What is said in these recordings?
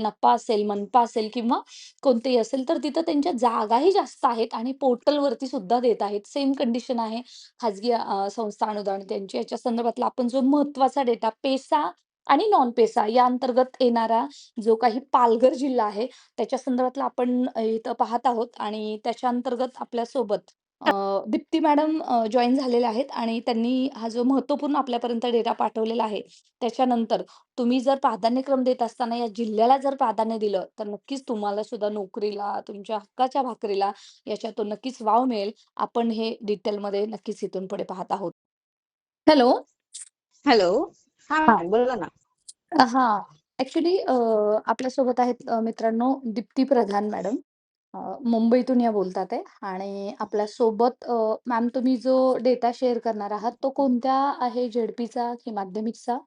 नप्पा असेल, मनपा असेल किंवा कोणतेही असेल, तर तिथं त्यांच्या जागाही जास्त आहेत आणि पोर्टलवरती सुद्धा देत आहेत. सेम कंडिशन आहे खाजगी संस्था अनुदान त्यांची. याच्या संदर्भातला आपण जो महत्त्वाचा डेटा पेसा आणि नॉन पेसा या अंतर्गत येणारा जो काही पालघर जिल्हा आहे, त्याच्या संदर्भातला आपण इथं पाहत आहोत आणि त्याच्या अंतर्गत आपल्यासोबत दीप्ती मॅडम जॉइन झालेल्या आहेत आणि त्यांनी हा जो महत्त्वपूर्ण आपल्यापर्यंत डेटा पाठवलेला आहे, त्याच्यानंतर तुम्ही जर प्राधान्यक्रम देत असताना या जिल्ह्याला जर प्राधान्य दिलं, तर नक्कीच तुम्हाला सुद्धा नोकरीला, तुमच्या हक्काच्या भाकरीला याच्यातून नक्कीच वाव मिळेल. आपण हे डिटेलमध्ये नक्कीच इथून पुढे पाहत आहोत. हॅलो. हॅलो. हा हां. मॅम बोला ना. हां. ॲक्चुअली आपल्यासोबत आहेत मित्रांनो दीप्ती प्रधान मॅडम. मुंबईतून या बोलतात आहे आणि आपल्यासोबत मॅम तुम्ही जो डेटा शेअर करणार आहात, तो कोणत्या आहे झेडपीचा की माध्यमिकचा?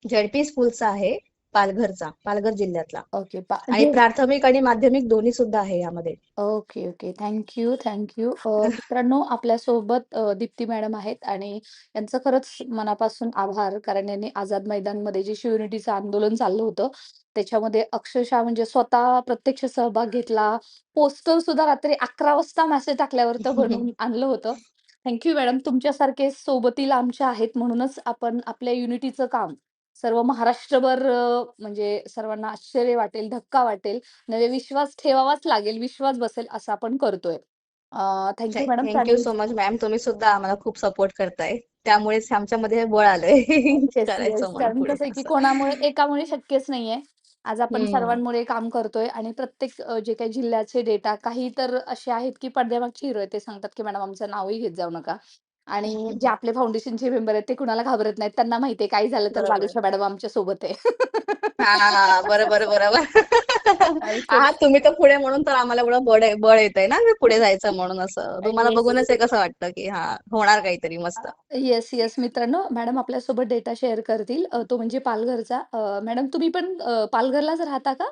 झेडपी स्कूलचा आहे, पालघर जिल्ह्यातला. ओके. आणि प्राथमिक आणि माध्यमिक दोन्ही सुद्धा आहे यामध्ये. Okay, okay. Thank you, thank you. मित्रांनो आपल्यासोबत दीप्ती मॅडम आहेत आणि यांचं खरंच मनापासून आभार. कारण यांनी आझाद मैदानमध्ये जे शिवयुनिटीचं आंदोलन चाललं होतं, त्याच्यामध्ये अक्षरशः म्हणजे स्वतः प्रत्यक्ष सहभाग घेतला. पोस्टर सुद्धा रात्री 11 वाजता मेसेज टाकल्यावर तर बनवून आणलं होतं. Thank you madam. तुमच्यासारखे सोबतीला आमच्या आहेत म्हणूनच आपण आपल्या युनिटीचं काम सर्व महाराष्ट्रभर म्हणजे सर्वांना आश्चर्य वाटेल, धक्का वाटेल नवे विश्वास ठेवावाच लागेल, विश्वास बसेल असं आपण करतोय. Thank you madam. Thank you so much ma'am, तुम्ही सुद्धा आम्हाला खूप सपोर्ट करताय. त्यामुळेच आमच्यामध्ये हे बळ आलंय येस, येस. करायचं म्हणून कारण पुढे कसं आहे, की असं. कोणामुळे एकामुळे शक्यच नाहीये. आज आपण हम्म. सर्वांमुळे काम करतोय आणि प्रत्येक जे काही जिल्ह्याचे डेटा काही तर असे आहेत, की पडद्यामागचे हिरो आहेत. ते सांगतात, की "मॅडम आमचं नावही घेत जाऊ नका." आणि जे आपले फाउंडेशनचे मेंबर आहेत, ते कुणाला घाबरत नाहीत. त्यांना माहिती आहे काही झालं तर बरोबर. बालुशा मॅडम आमच्या सोबत आहे. हा, बरोबर बरोबर. असं. आहात तुम्ही तर पुढे म्हणून तर आम्हाला एवढं बळ येतंय ना, की पुढे जायचं म्हणून. असं तुम्हाला येस. बघूनच एक असं वाटतं की हा, होणार काहीतरी मस्त. Yes, yes. मित्रांनो, मॅडम आपल्यासोबत डेटा शेअर करतील. तो म्हणजे पालघरचा. मॅडम तुम्ही पण पालघरलाच राहता का?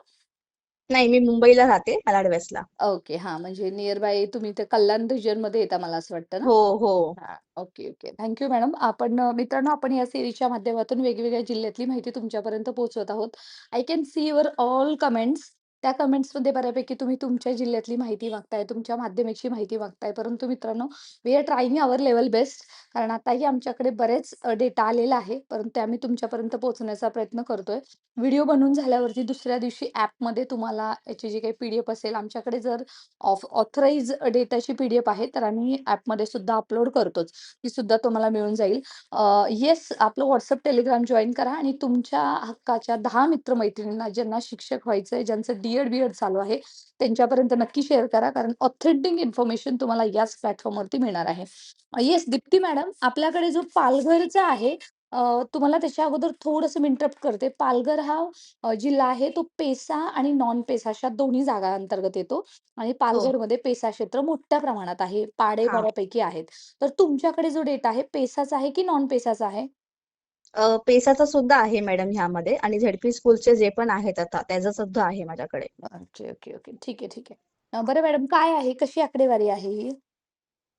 नाही, मी मुंबईला राहते, मालाड वेस्टला. ओके. हां, म्हणजे निअर बाय तुम्ही ते कल्याण रिजनमध्ये येता मला असं वाटतं ना? हो, हो. हां. Okay, okay. Thank you madam. आपण मित्रांनो आपण या सीरीजच्या माध्यमातून वेगवेगळ्या जिल्ह्यातली माहिती तुमच्यापर्यंत पोहोचवत आहोत. I can see your all comments. त्या कमेंट्समध्ये बऱ्यापैकी तुम्ही तुमच्या जिल्ह्यातली माहिती मागताय, तुमच्या माध्यमिकची माहिती मागताय. परंतु मित्रांनो, we are trying our level best. कारण आताही आमच्याकडे बरेच डेटा आलेला आहे, परंतु ते आम्ही तुमच्यापर्यंत पोहोचवण्याचा प्रयत्न करतोय. व्हिडिओ बनवून झाल्यावरती दुसऱ्या दिवशी ॲपमध्ये तुम्हाला याची जी काही पी-डी-एफ असेल, आमच्याकडे जर ऑथराइज डेटाची पी-डी-एफ आहे, तर आम्ही ॲपमध्ये सुद्धा अपलोड करतोच. ती सुद्धा तुम्हाला मिळून जाईल. येस, आपलं WhatsApp, Telegram जॉइन करा आणि तुमच्या हक्काच्या 10 मित्र-मैत्रिणींना ज्यांना शिक्षक व्हायचंय, ज्यांचं डी-एड चालू आहे, त्यांच्यापर्यंत नक्की शेअर करा. कारण ऑथेंटिक इन्फॉर्मेशन तुम्हाला याच प्लॅटफॉर्मवरती मिळणार आहे. येस, दीप्ती मॅडम, आपल्याकडे जो पालघरचा आहे, तुम्हाला त्याच्या अगोदर थोडंसं मी इंटरप्ट करते. पालघर हा जिल्हा आहे तो पेसा आणि नॉन पेसा अशा दोन्ही जागा अंतर्गत येतो आणि हो. पालघरमध्ये पेसा क्षेत्र मोठ्या प्रमाणात आहे. पाडे हा. बऱ्यापैकी आहेत. तर तुमच्याकडे जो डेटा आहे पेसाचा आहे की नॉन पेसाचा आहे? पेसाचा सुद्धा आहे मॅडम ह्यामध्ये, आणि झेडपी स्कूलचे जे पण आहेत आता त्याचं सुद्धा आहे माझ्याकडे. Okay, okay, okay. ठीक आहे, ठीक आहे. बरं मॅडम काय आहे? कशी आकडेवारी आहे ही?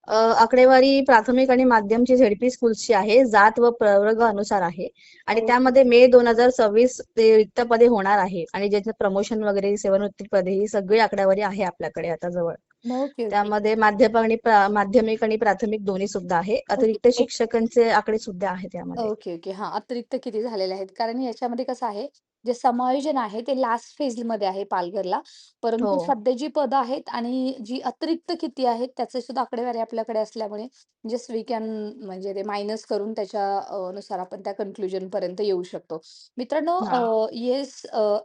आकडेवारी प्राथमिक आणि माध्यमची झेडपी स्कूलची आहे, जात व प्रवर्ग अनुसार आहे. आणि त्यामध्ये मे 2026 ते रिक्त पदे होणार आहे, आणि ज्याचं प्रमोशन वगैरे सेवानिवृत्ती पदे ही सगळी आकडेवारी आहे आपल्याकडे आता जवळ. Okay, okay. त्यामध्ये माध्यमिक आणि प्राथमिक दोन्ही सुद्धा आहे. अतिरिक्त ओके. शिक्षकांचे आकडे सुद्धा आहेत त्यामध्ये. Okay, okay. हां, अतिरिक्त किती झालेले आहेत? कारण याच्यामध्ये कसं आहे, जे समायोजन आहे ते लास्ट फेजमध्ये आहे पालघरला. हो. परंतु सध्या जी पदं आहेत आणि जी अतिरिक्त किती आहेत त्याची सुद्धा आकडेवारी आपल्याकडे असल्यामुळे जस्ट वी कॅन म्हणजे ते मायनस करून त्याच्या नुसार आपण त्या कन्क्लुजनपर्यंत येऊ शकतो. मित्रांनो हा. येस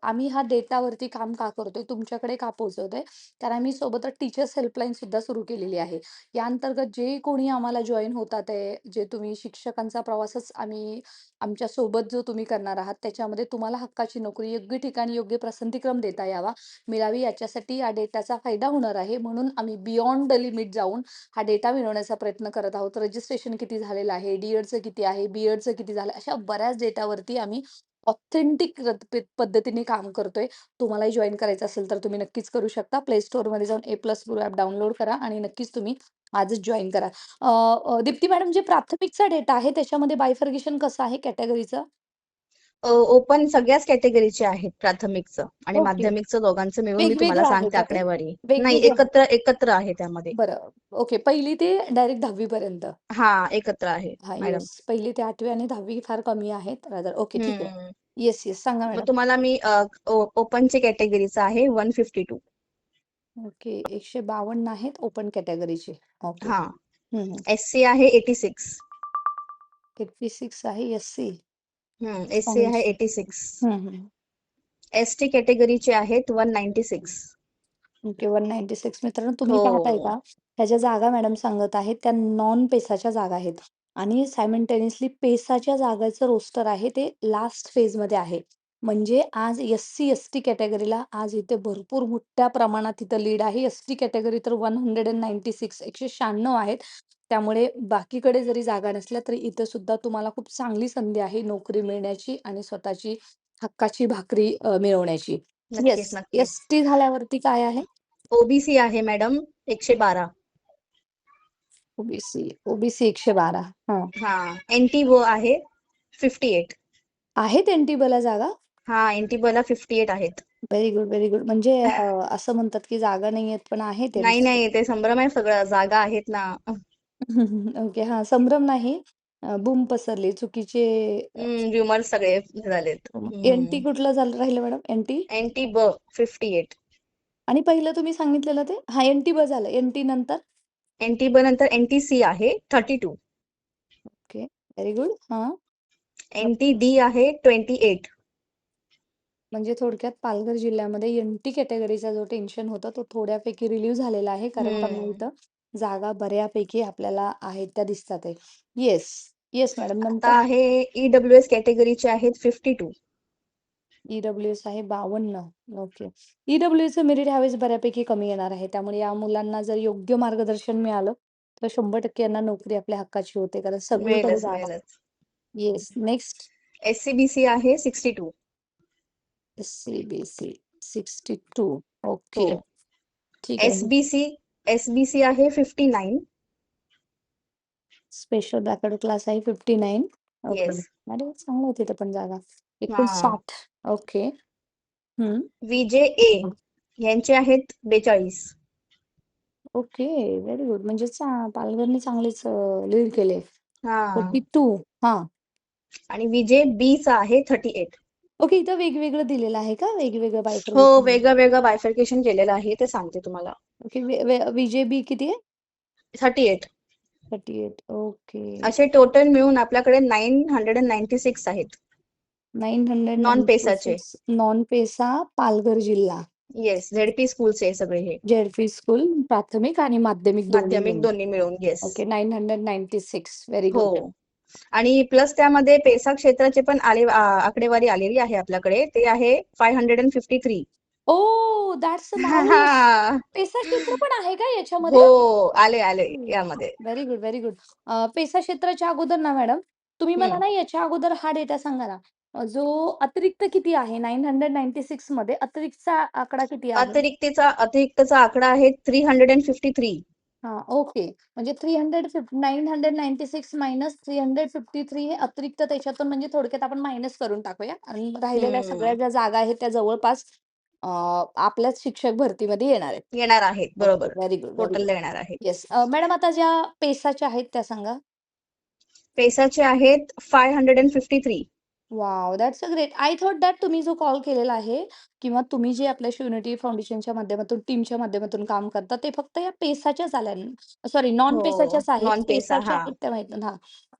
आम्ही हा डेटावरती काम का करतोय, तुमच्याकडे का पोहोचवतोय? कारण आम्ही सोबतच टीचर्स हेल्पलाईन सुद्धा सुरू केलेली आहे. या अंतर्गत जे कोणी आम्हाला जॉइन होतात आहे, जे तुम्ही शिक्षकांचा प्रवासच आम्ही आमच्या सोबत जो तुम्ही करणार आहात, त्याच्यामध्ये तुम्हाला हक्काची नोकरी योग्य ठिकाणी योग्य पसंतीक्रम देता यावा, मिळावी याच्यासाठी या डेटाचा फायदा होणार आहे. म्हणून आम्ही बियॉन्ड द लिमिट जाऊन हा डेटा मिळवण्याचा प्रयत्न करत आहोत. रजिस्ट्रेशन किती झालेलं आहे, डी-एडचं किती आहे, बी-एडचं किती झालं, अशा बऱ्याच डेटावरती आम्ही ऑथेंटिक पद्धतीने काम करतोय. तुम्हालाही जॉइन करायचं असेल तर तुम्ही नक्कीच करू शकता. प्ले स्टोअरमध्ये जाऊन A+ ॲप डाउनलोड करा आणि नक्कीच तुम्ही आजच जॉइन करा. अ, दीप्ती मॅडम जे प्राथमिकचा डेटा आहे त्याच्यामध्ये बायफर्गेशन कसं आहे कॅटेगरीचं? ओपन सगळ्याच कॅटेगरीचे आहेत, प्राथमिकचं आणि ओके. माध्यमिकचं दोघांचं मिळून मी तुम्हाला वेगवेगळं आहे सांगते का ते? आकडेवारी. नाही, वेगवेगळं आहे. एकत्र एकत्र आहे त्यामध्ये. बरं. ओके. 1ली ते डायरेक्ट 10वी पर्यंत. हा, एकत्र आहे हां, मॅडम. येस. 1ली ते 8वी आणि 10वी फार कमी आहेत. रादर ओके, ठीक आहे. हम्म. Yes, yes. सांगा मग मॅडम. तुम्हाला मी ओपनचे कॅटेगरीचं आहे 152. ओके. 152 आहेत ओपन कॅटेगरीचे. ओके. हा. हं, हं. एससी आहे 86. 86 आहे एस-सी. एससी आहे 86. हं, हं. एसटी कॅटेगरीचे आहेत 196. ओके. 196 मित्रांनो तुम्ही पाहताय हो. का? ह्या ज्या जागा मॅडम सांगत आहेत त्या नॉन पेसाच्या जागा आहेत आणि सायमल्टेनियसली पेसाच्या जागाचं रोस्टर आहे ते लास्ट फेजमध्ये आहे. म्हणजे आज एस-सी, एस-टी कॅटेगरीला आज इथे भरपूर मोठ्या प्रमाणात इथं लीड आहे. एस-टी कॅटेगरी तर 196 196 आहेत. त्यामुळे बाकीकडे जरी जागा नसल्या तरी इथं सुद्धा तुम्हाला खूप चांगली संधी आहे नोकरी मिळण्याची आणि स्वतःची हक्काची भाकरी मिळवण्याची. येस. नक्कीच, नक्कीच. एस-टी झाल्यावरती काय आहे? ओबीसी आहे मॅडम 112. ओबीसी. ओबीसी 112. हां. हा. एनटी व आहे 58. आहेत एन-टी-बला जागा? हा, एनटी ला 58 आहेत. Very good, very good. म्हणजे असं म्हणतात की जागा नाहीयेत पण आहेत नाही, एन-सी. नाही, ते संभ्रम आहे सगळं. जागा आहेत ना. ओके. हां, संभ्रम नाही. बूम पसरली. चुकीचे र्युमर्स सगळे झालेत. एन-टी कुठलं झालं राहिलं मॅडम? एन-टी? एनटी 58. आणि पहिलं तुम्ही सांगितलेलं ते? हां, एन-टी झालं. एन-टी नंतर? एनटी नंतर एनटीसी आहे 32. ओके. Very good. हां. एनटी डी आहे 28. म्हणजे थोडक्यात पालघर जिल्ह्यामध्ये एन-टी कॅटेगरीचा जो टेन्शन होता तो थोड्यापैकी रिलीव्ह झालेला आहे. कारण का मग हम्म. इथं जागा बऱ्यापैकी आपल्याला आहेत त्या दिसतात आहे. येस. Yes madam. आता नंतर? आहे ईडब्ल्यूएस कॅटेगरीचे आहेत 52. ईडब्ल्यूएस आहे 52. ओके. ईडब्ल्यूएसचं मेरिट ह्यावेळेस बऱ्यापैकी कमी येणार आहे. त्यामुळे या मुलांना जर योग्य मार्गदर्शन मिळालं, तर 100% यांना नोकरी आपल्या हक्काची होते. कारण सगळीकडे मिळेलच, जागा. मिळेलच. येस. नेक्स्ट? एससीबीसी आहे 62. एस-सी-बी-सी 62. हो. ओके. ठीक आहे. एसबीसी एसबीसी आहे 59. स्पेशल बॅकवर्ड क्लास आहे 59. ओके. येस. अरे चांगलं आहे तिथं पण जागा. एकूण हा. 60. ओके. हं. विजेए यांचे आहेत 42. ओके. Very good. म्हणजे पालघरने चांगलेच लीड केले. हा. 42. हां. आणि विजे बी चा आहे 38. ओके. इथं वेगवेगळं दिलेलं आहे का? वेगवेगळं हो, बायफर्गेशन? वेगळं वेगळं बायफर्केशन केलेलं आहे, ते सांगते तुम्हाला. ओके. विजे-बी किती आहे? 38. 38. ओके. असे टोटल मिळून आपल्याकडे 996 आहेत नॉन पेसाचे. 996 नॉन पेसा पालघर जिल्हा. येस, झेडपी स्कूलचे सगळे हे. जेड-पी स्कूल प्राथमिक आणि माध्यमिक दोन्ही माध्यमिक मिळून. दोन्ही मिळून. येस. ओके. 996. व्हेरी हो. गुड. आणि प्लस त्यामध्ये पेसा क्षेत्राचे पण आकडेवारी आलेली आहे आपल्याकडे. ते आहे 553. ओह! That's nice. पेसा क्षेत्र पण आहे का हो, याच्यामध्ये? आले आले यामध्ये. Very good, very good. PESA क्षेत्राच्या अगोदर ना मॅडम, तुम्ही मला हम्म. ना याच्या अगोदर हा डेटा सांगा ना. जो अतिरिक्त किती आहे 996 मध्ये अतिरिक्तचा आकडा किती आहे? अतिरिक्तचा आकडा आहे 353. हां, ओके. म्हणजे 996 मायनस 353 हे अतिरिक्त त्याच्यातून म्हणजे थोडक्यात आपण मायनस करून टाकूया आणि राहिलेल्या सगळ्या हम्म. ज्या जागा आहेत त्या जवळपास अ, आपल्याच शिक्षक भरतीमध्ये येणार आहेत. येणार आहेत, ओके. बरोबर. Very good, very total good. येणार आहेत. येस. मॅडम आता ज्या पेसाच्या आहेत त्या सांगा? पेसाचे आहेत 553. Wow! That's a great. I thought that तुम्ही जो कॉल केलेला आहे किंवा तुम्ही जे आपल्या शिवनेरी फाउंडेशनच्या माध्यमातून टीमच्या माध्यमातून काम करता, ते फक्त या पेसाच्याच आल्या सॉरी नॉन हो, पेसाच्याच आहेत. Non PESA. पेसाच्या हा. आहेत त्या माहीत हां. नाही,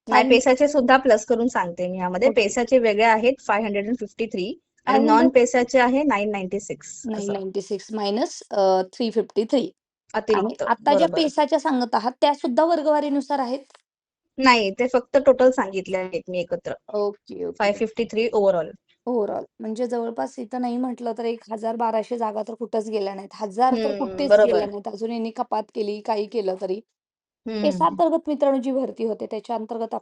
फाईन. पेसाचे सुद्धा प्लस करून सांगते मी यामध्ये. ओके. पेसाचे वेगळे आहेत 553 आणि नॉन 500 पेसाचे आहे 996 असं 996 मायनस 353 आणि अतिरिक्त. आता ज्या बरोबर. पेसाच्या सांगत आहात, त्या सुद्धा वर्गवारीनुसार आहेत? नाही, ते फक्त टोटल सांगितले आहेत मी एकत्र. Okay, okay. 553 ओव्हरऑल. ओव्हरऑल म्हणजे जवळपास इथं नाही म्हटलं तर 1,000-1,200 जागा तर कुठंच गेल्या नाहीत. 1,000 तर कुठेच गेल्या बरोबर. नाहीत. अजून यांनी कपात केली, काही केलं तरी. पेसा हम्म. अंतर्गत मित्रांनो जी भरती होते, त्याच्या अंतर्गत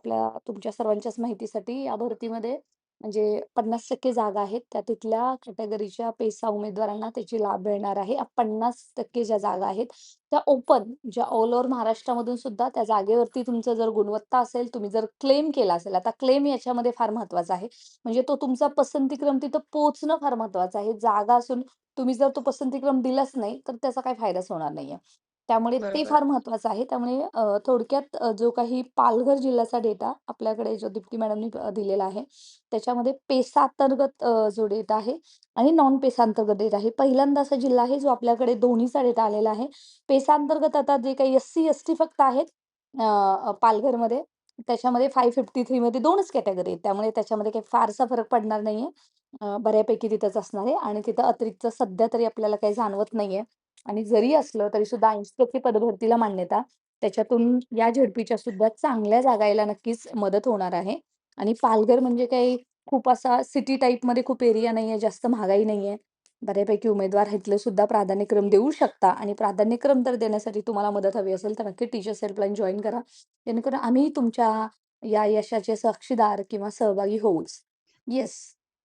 तुमच्या सर्वांच्याच माहितीसाठी या भरतीमध्ये म्हणजे 50% जागा आहेत, त्या तिथल्या कॅटेगरीच्या पेसा उमेदवारांना त्याची लाभ मिळणार आहे. 50% ज्या जागा आहेत, त्या ओपन ज्या ऑल ओव्हर महाराष्ट्रामधून सुद्धा त्या जागेवरती तुमचं जर गुणवत्ता असेल, तुम्ही जर क्लेम केला असेल, आता क्लेम याच्यामध्ये फार महत्त्वाचा आहे. म्हणजे तो तुमचा पसंतीक्रम तिथं पोहोचणं फार महत्त्वाचं आहे. जागा असून तुम्ही जर तो पसंतीक्रम दिलाच नाही, तर त्याचा काही फायदाच होणार नाहीये. त्यामुळे ते बरोबर. फार महत्त्वाचं आहे. त्यामुळे थोडक्यात जो काही पालघर जिल्ह्याचा डेटा आपल्याकडे जो दीप्ती मॅडमनी दिलेला आहे, त्याच्यामध्ये पेसा अंतर्गत जो डेटा आहे आणि नॉन पेसा अंतर्गत डेटा आहे. पहिल्यांदा असा जिल्हा आहे जो आपल्याकडे दोन्हीचा डेटा आलेला आहे. पेसा अंतर्गत आता जे काही एस-सी, एस-टी फक्त आहेत अ, पालघरमध्ये. त्याच्यामध्ये 553 मध्ये 2च कॅटेगरी आहेत. त्यामुळे त्याच्यामध्ये काही फारसा फरक पडणार नाहीये. बऱ्यापैकी तिथंच असणार आहे आणि तिथं अतिरिक्त सध्या तरी आपल्याला काही जाणवत नाहीये. आणि जरी असलं तरी सुद्धा 80% पदभरतीला मान्यता. त्याच्यातून या झेडपीच्या सुद्धा चांगल्या जागा यायला नक्कीच मदत होणार आहे. आणि पालघर म्हणजे काही खूप असा सिटी टाइपमध्ये खूप एरिया नाहीये, जास्त महागाई नाहीये. बऱ्यापैकी उमेदवार इथले सुद्धा प्राधान्यक्रम देऊ शकता आणि प्राधान्यक्रम जर देण्यासाठी तुम्हाला मदत हवी असेल, तर नक्की टीचर्स हेल्पलाईन जॉइन करा. जेणेकरून आम्ही तुमच्या या यशाचे साक्षीदार किंवा सहभागी होऊच. येस.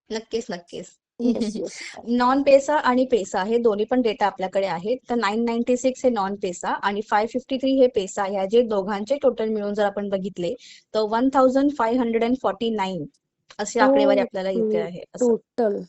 नक्कीच, नक्कीच. Yes, yes. नॉन पेसा आणि पेसा हे दोन्ही पण डेटा आपल्याकडे आहेत. तर 996 हे नॉन पेसा आणि 553 हे पेसा, ह्या जे दोघांचे टोटल मिळून जर आपण बघितले तर 1549 अशी आकडेवारी आपल्याला ओके. येते आहे. असं टोटल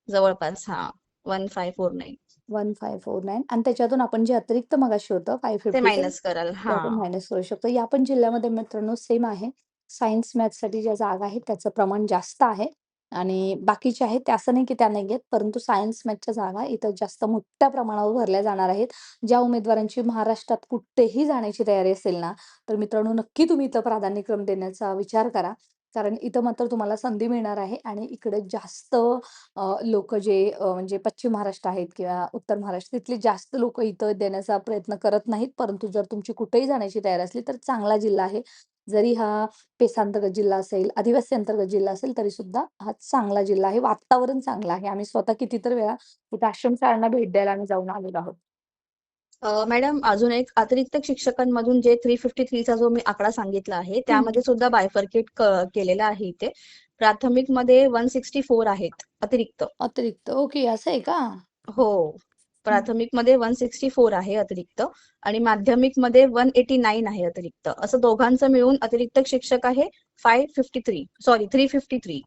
जवळपास, हा, 1549 1549 आणि त्याच्यातून आपण जे अतिरिक्त मगाशी होतं ते 557 मायनस कराल. ते हा. आपण मायनस करू शकतो. या पण जिल्ह्यामध्ये मित्रांनो सेम आहे. सायन्स मॅथ्ससाठी ज्या जागा आहेत त्याचं प्रमाण जास्त आहे आणि बाकीच्या आहेत त्या असं नाही की त्या नाही आहेत. परंतु सायन्स मॅथ्सच्या जागा इथं जास्त मोठ्या प्रमाणावर भरल्या जाणार आहेत. ज्या उमेदवारांची महाराष्ट्रात कुठेही जाण्याची तयारी असेल ना, तर मित्रांनो नक्की तुम्ही इथं प्राधान्यक्रम देण्याचा विचार करा. कारण इथं मात्र तुम्हाला संधी मिळणार आहे आणि इकडे जास्त जे म्हणजे पश्चिम महाराष्ट्र आहेत किंवा उत्तर महाराष्ट्र तिथले जास्त लोकं इथं देण्याचा प्रयत्न करत नाहीत. परंतु जर तुमची कुठेही जाण्याची तयारी असली तर चांगला जिल्हा आहे. जरी हा पेसांतर्गत जिल्हा असेल, आदिवासी अंतर्गत जिल्हा असेल तरी सुद्धा हा चांगला जिल्हा आहे. वातावरण चांगलं आहे. आम्ही स्वतः कितीतरी वेळा इथे आश्रमशाळांना भेट द्यायला आम्ही जाऊन आलेलो आहोत. मॅडम, अजून एक अतिरिक्त शिक्षकांमधून जे 353 चा जो मी आकडा सांगितला आहे, हं, त्यामध्ये सुद्धा बायफर्केट केलेला आहे इथे. प्राथमिक मध्ये 164 आहेत अतिरिक्त. अतिरिक्त. ओके असं आहे का? हो. हं. प्राथमिक मध्ये 164 आहे अतिरिक्त आणि माध्यमिक मध्ये 189 आहे अतिरिक्त. असं दोघांचं मिळून अतिरिक्त शिक्षक आहे 553, सॉरी 353.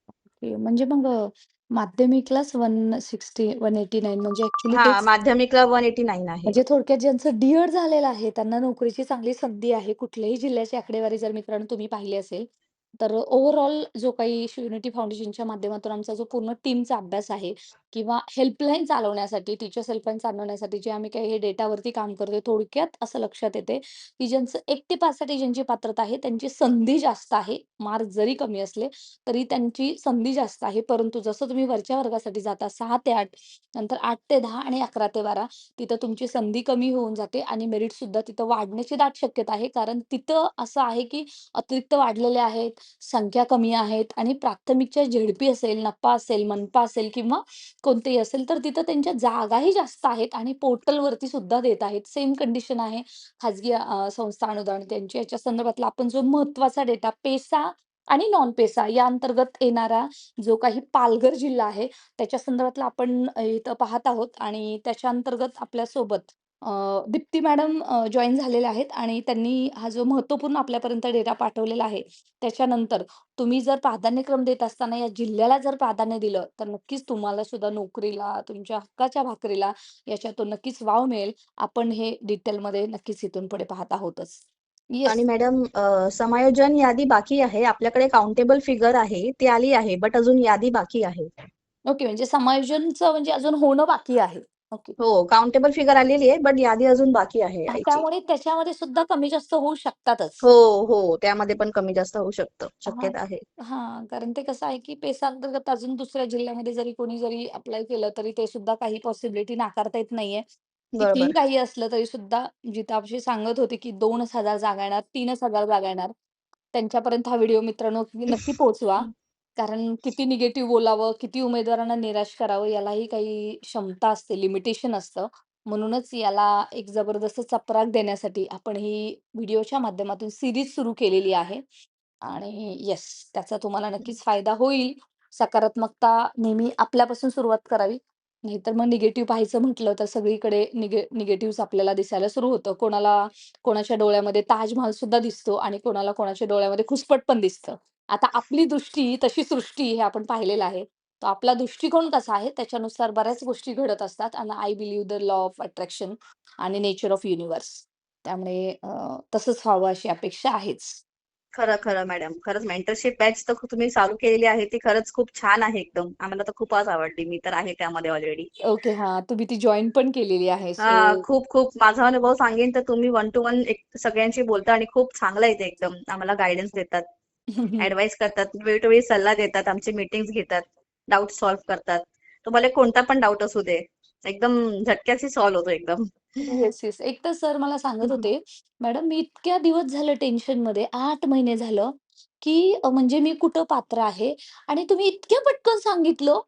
ओके. म्हणजे मग माध्यमिकलाच 160 189 म्हणजे ॲक्चुअली हा, तेच माध्यमिकला 189 आहे. म्हणजे थोडक्यात ज्यांचं डी-एड झालेलं आहे, त्यांना नोकरीची चांगली संधी आहे. कुठल्याही जिल्ह्याची आकडेवारी जर मित्रांनो तुम्ही पाहिली असेल, तर ओव्हरऑल जो काही शिवयुनिटी फाउंडेशनच्या माध्यमातून आमचा जो पूर्ण टीमचा अभ्यास आहे किंवा हेल्पलाईन चालवण्यासाठी, टीचर्स हेल्पलाईन चालवण्यासाठी जे आम्ही काही हे डेटावरती काम करतोय, थोडक्यात असं लक्षात येते, की ज्यांचं 80 पाससाठी ज्यांची पात्रता आहे, त्यांची संधी जास्त आहे. मार्क जरी कमी असले, तरी त्यांची संधी जास्त आहे. परंतु जसं तुम्ही वरच्या वर्गासाठी जाता 6 ते 8 नंतर 8 ते 10 आणि 11 ते 12 तिथं तुमची संधी कमी होऊन जाते आणि मेरिटसुद्धा तिथं वाढण्याची दाट शक्यता आहे. कारण तिथं असं आहे, की अतिरिक्त वाढलेले आहेत, संख्या कमी आहेत आणि प्राथमिकच्या झेडपी असेल, नपा असेल, मनपा असेल किंवा कोणतेही असेल, तर तिथं त्यांच्या जागाही जास्त आहेत आणि पोर्टलवरती सुद्धा देत आहेत. सेम कंडिशन आहे खाजगी संस्था अनुदान त्यांची. याच्या संदर्भातला आपण जो महत्त्वाचा डेटा पेसा आणि नॉन पेसा या अंतर्गत येणारा जो काही पालघर जिल्हा आहे, त्याच्या संदर्भातलं आपण इथं पाहत आहोत आणि त्याच्या अंतर्गत आपल्यासोबत दीप्ती मॅडम जॉइन झालेल्या आहेत आणि त्यांनी हा जो महत्त्वपूर्ण आपल्यापर्यंत डेटा पाठवलेला आहे. त्याच्यानंतर तुम्ही जर प्राधान्यक्रम देत असताना या जिल्ह्याला जर प्राधान्य दिलं, तर नक्कीच तुम्हाला सुद्धा नोकरीला, तुमच्या हक्काच्या भाकरीला याच्यातून नक्कीच वाव मिळेल. आपण हे डिटेलमध्ये नक्कीच इथून पुढे पाहत आहोतच. आणि येस. मॅडम, समायोजन यादी बाकी आहे. आपल्याकडे काउंटेबल फिगर आहे, ती आली आहे, बट अजून यादी बाकी आहे. ओके. म्हणजे समायोजनचं म्हणजे अजून होणं बाकी आहे. ओके. हो, काउंटेबल फिगर आलेली आहे, बट यादी अजून बाकी आहे यायची. त्यामुळे त्याच्यामध्ये सुद्धा कमी जास्त होऊ शकतातच. हो, हो. त्यामध्ये पण कमी जास्त होऊ शकतं. हां, शक्यता आहे. कारण ते कसं आहे, की पेसा अंतर्गत अजून दुसऱ्या जिल्ह्यामध्ये जरी कोणी जरी अप्लाय केलं, तरी ते सुद्धा काही पॉसिबिलिटी नाकारता येत नाहीये. कितीही बरोबर. काही असलं तरी सुद्धा जिथं आपली सांगत होते, की 2,000 जागा येणार, 3,000 जागा येणार. त्यांच्यापर्यंत हा व्हिडिओ मित्रांनो नक्की पोहोचवा. कारण किती निगेटिव्ह बोलावं, किती उमेदवारांना निराश करावं यालाही काही क्षमता असते, लिमिटेशन असतं. म्हणूनच याला एक जबरदस्त चपराक देण्यासाठी आपण ही व्हिडिओच्या माध्यमातून सीरीज सुरू केलेली आहे. आणि येस, त्याचा तुम्हाला नक्कीच फायदा होईल. सकारात्मकता नेहमी आपल्यापासून सुरुवात करावी. नाहीतर मग निगेटिव्ह पाहायचं म्हटलं तर सगळीकडे निगेटिव्हज आपल्याला दिसायला सुरू होतं. कोणाच्या डोळ्यामध्ये ताजमहल सुद्धा दिसतो आणि कोणाच्या डोळ्यामध्ये खुसपट पण दिसतं. आता आपली दृष्टी तशी सृष्टी हे आपण पाहिलेलं आहे. तर आपला दृष्टिकोन कसा आहे त्याच्यानुसार बऱ्याच गोष्टी घडत असतात आणि I believe the law of attraction आणि नेचर ऑफ युनिव्हर्स. त्यामुळे तसंच व्हावं अशी अपेक्षा आहेच. खरं, खरं मॅडम. खरंच मेंटरशिप बॅच तर तुम्ही चालू केलेली आहे ती खरंच खूप छान आहे एकदम. आम्हाला तर खूपच आवडली. मी तर आहे त्यामध्ये ऑलरेडी. ओके. हां, तुम्ही ती जॉइन पण केलेली आहे. सो हां, खूप माझा अनुभव सांगेन तर तुम्ही वन टू वन एक सगळ्यांशी बोलता आणि खूप चांगलं आहे ते एकदम. आम्हाला गाईडन्स देतात, ॲडवाईस करतात, वेळोवेळी सल्ला देतात, आमची मीटिंग्स घेतात, डाऊट सॉल्व्ह करतात. तुम्हाला कोणता पण डाऊट असू दे, एकदम झटक्याची सॉल्व्ह होतो एकदम. Yes, yes. एक तर सर मला सांगत होते, "मॅडम मी इतक्या दिवस झालं टेन्शनमध्ये, 8 महिने झालं, की म्हणजे मी कुठं पात्र आहे आणि तुम्ही इतक्या पटकन सांगितलं,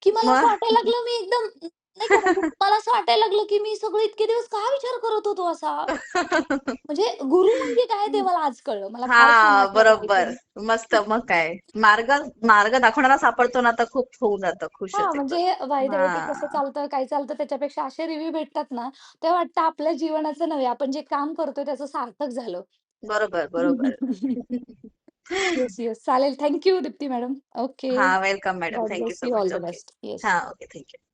की मला असं मग वाटायला लागलं मी एकदम नाही का म्हणजे मला असं वाटायला लागलं, की मी सगळं इतके दिवस का विचार करत होतो असा?" म्हणजे गुरु म्हणजे काय ते मला आज कळलं. मला फार छान हां, वाटलं ते बरोबर. ऐकून. मस्त. मग काय. मार्ग मार्ग दाखवणारा सापडतो ना, तर खूप होऊन जातं. हां, खुशच म्हणजे एकदम. हे वाईट-वाईट कसं हां. चालतं, काय चालतं त्याच्यापेक्षा असे रिव्ह्यू भेटतात ना, तेव्हा वाटतं आपल्या जीवनाचं नव्हे, आपण जे काम करतोय त्याचं सार्थक झालं. बरोबर, बरोबर. Yes, yes. चालेल. Thank Deepti madam. ओके. हां, welcome madam. God thank you bless so you. All much. The okay. Best. Yes. हां, ओके. थँक